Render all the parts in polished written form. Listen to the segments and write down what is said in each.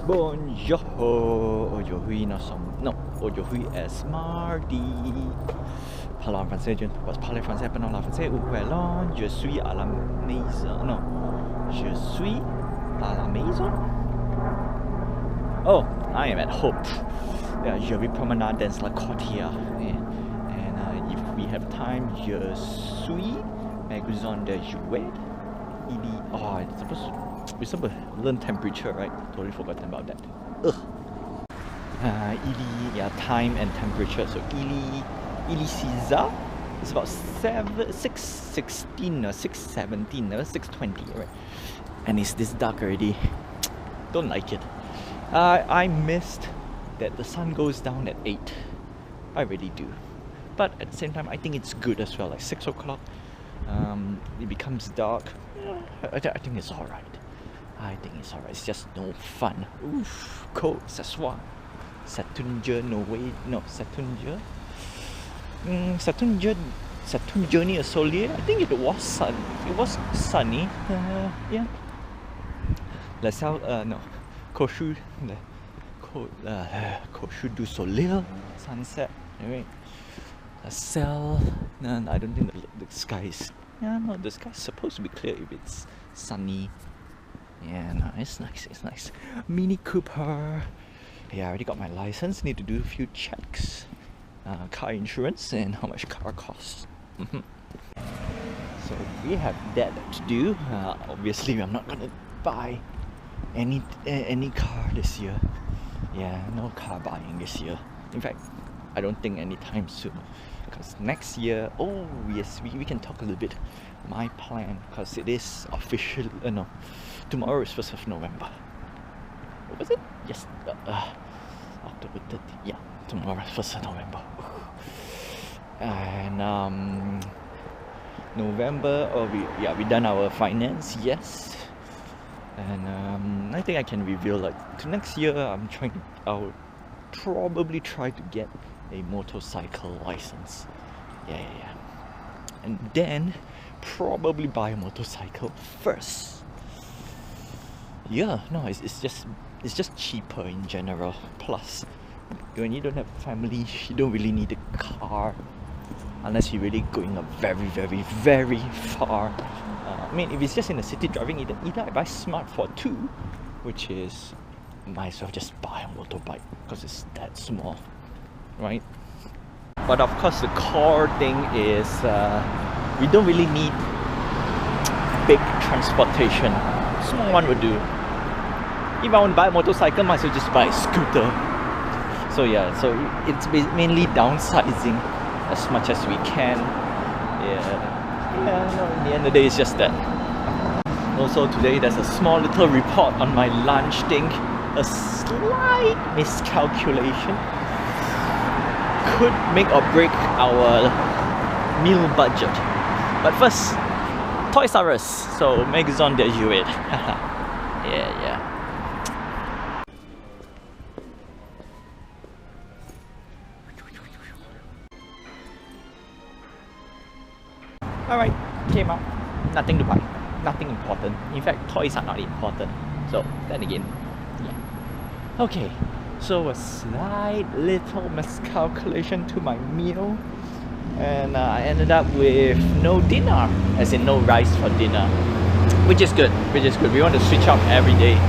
Bonjour, aujourd'hui nous sommes... Non, aujourd'hui est mardi. Parlons en français, je ne peux pas parler français pendant la français. Ou alors, je suis à la maison. Non, je suis à la maison. Oh, I am at home. Je vais promener dans la côtière. And if we have time, je suis magasin de jouets. Oh, it's supposed to learn temperature, right? Totally forgotten about that. Ugh. Time and temperature. So ili Caesar is about 6:16 or 6:17 or 6:20, right? And it's this dark already. Don't like it. I missed that the sun goes down at 8. I really do. But at the same time, I think it's good as well. Like 6 o'clock, it becomes dark. I think it's alright. I think it's alright. It's just no fun. Oof, cold. Ce soir. C'est un journée ensoleillée. I think it was sunny. Yeah. La salle, no. Cochu du soleil. Sunset. Anyway. La salle. No, I don't think the sky is. Yeah, no, the sky's supposed to be clear if it's sunny. Yeah, no, it's nice, it's nice. Mini Cooper. Yeah, I already got my license. Need to do a few checks. Car insurance and how much car costs. So we have that to do. Obviously, I'm not gonna buy any car this year. Yeah, no car buying this year. In fact, I don't think anytime soon. Because next year, oh yes, we can talk a little bit. My plan, because it is official. No, tomorrow is 1st of November. What was it? Yes, October 30th. Yeah, tomorrow is 1st of November. And November, we done our finance, yes. And I think I can reveal like to next year. I'll probably try to get a motorcycle license. Yeah. And then probably buy a motorcycle first. Yeah, no, it's just cheaper in general. Plus, when you don't have family, you don't really need a car unless you're really going a very, very, very far. I mean, if it's just in the city driving, either I buy Smart for 2, which is might as well just buy a motorbike because it's that small, right? But of course, the core thing is we don't really need big transportation. Small one would do. If I want to buy a motorcycle, might as well just buy a scooter. So yeah, so it's mainly downsizing as much as we can. Yeah, no, in the end of the day, it's just that. Also today, there's a small little report on my lunch thing. A slight miscalculation could make or break our meal budget. But first, Toys R Us. So Magasin de Jouets. Yeah. Alright, came out. Nothing to buy. Nothing important. In fact, toys are not important. So then again, yeah. Okay, so a slight little miscalculation to my meal, and I ended up with no dinner, as in no rice for dinner, which is good. We want to switch up every day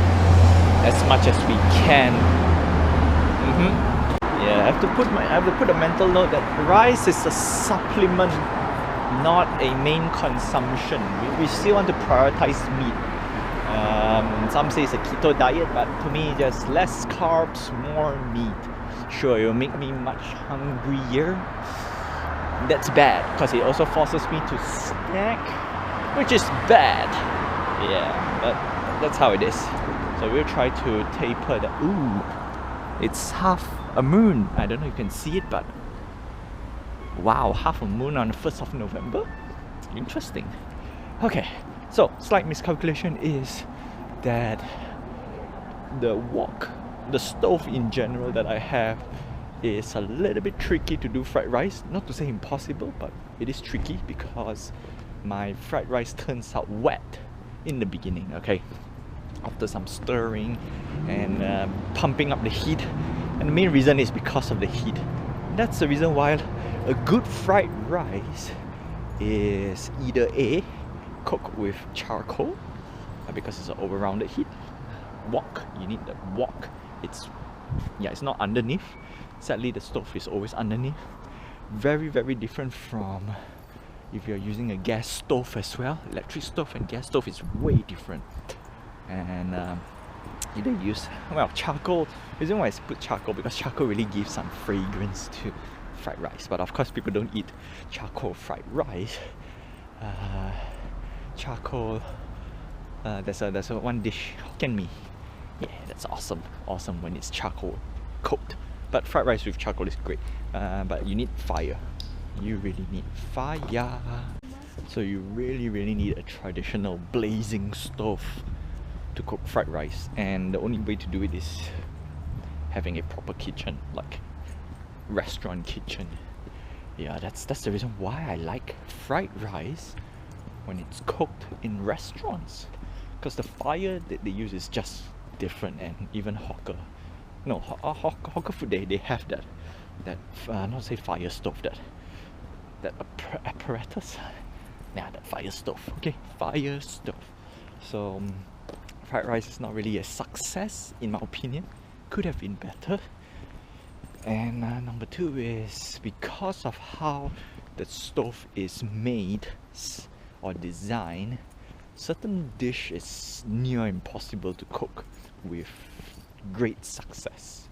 as much as we can. Yeah, I have to put a mental note that rice is a supplement, not a main consumption. We still want to prioritize meat. Some say it's a keto diet, but to me, just less carbs, more meat. Sure, it will make me much hungrier. That's bad because it also forces me to snack, which is bad. Yeah, but that's how it is. So we'll try to taper that. Ooh, it's half a moon. I don't know if you can see it, but wow, half a moon on the 1st of November? Interesting. Okay, so slight miscalculation is that the stove in general that I have is a little bit tricky to do fried rice. Not to say impossible, but it is tricky because my fried rice turns out wet in the beginning, okay? after some stirring and pumping up the heat. And the main reason is because of the heat. That's the reason why a good fried rice is either A, cooked with charcoal, because it's an over-rounded heat. Wok, you need the wok. It's not underneath. Sadly, the stove is always underneath. Very, very different from if you're using a gas stove as well. Electric stove and gas stove is way different. And either use, well, charcoal. The reason why I put charcoal, because charcoal really gives some fragrance to fried rice. But of course, people don't eat charcoal fried rice. Charcoal. There's a one dish, Hokkien Mee. Yeah, that's awesome when it's charcoal cooked. But fried rice with charcoal is great. But you need fire. You really need fire. So you really need a traditional blazing stove to cook fried rice. And the only way to do it is having a proper kitchen, like restaurant kitchen. Yeah, that's the reason why I like fried rice when it's cooked in restaurants. Because the fire that they use is just different. And even hawker food, they have that not say fire stove, that apparatus. That fire stove. Okay, fire stove. So fried rice is not really a success in my opinion. Could have been better. And number two is because of how the stove is made or designed, certain dish is near impossible to cook with great success.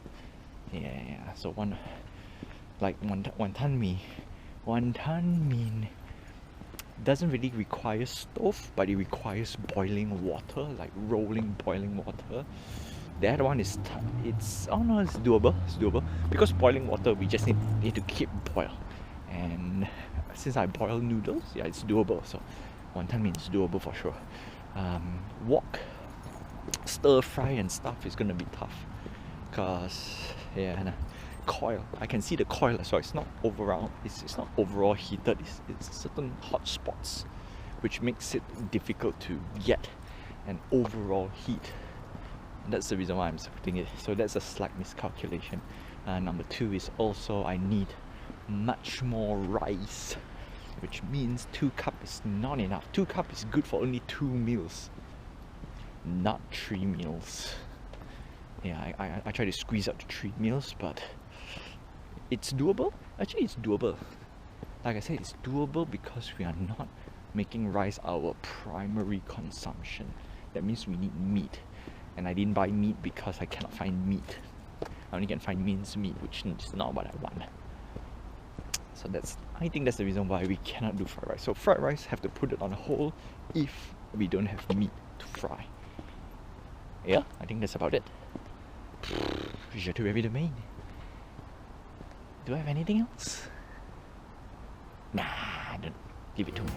Yeah. So wonton mee doesn't really require stove, but it requires boiling water, like rolling boiling water. That one is it's doable. It's doable because boiling water we just need to keep boil. And since I boil noodles, yeah, it's doable. So wonton mee is doable for sure. Wok, stir fry and stuff is gonna be tough, cause coil. I can see the coil as well. It's not overall. It's not overall heated. It's certain hot spots, which makes it difficult to get an overall heat. And that's the reason why I'm putting it. So that's a slight miscalculation. Number two is also I need much more rice, which means 2 cups is not enough. 2 cups is good for only 2 meals, not 3 meals. Yeah, I try to squeeze out to 3 meals, but it's doable. Actually, it's doable. Like I said, it's doable because we are not making rice our primary consumption. That means we need meat. And I didn't buy meat because I cannot find meat. I only can find minced meat, which is not what I want. So I think that's the reason why we cannot do fried rice. So fried rice have to put it on hold if we don't have meat to fry. Yeah, I think that's about it. Je te review the main. Do I have anything else? Nah, I don't. Give it to me.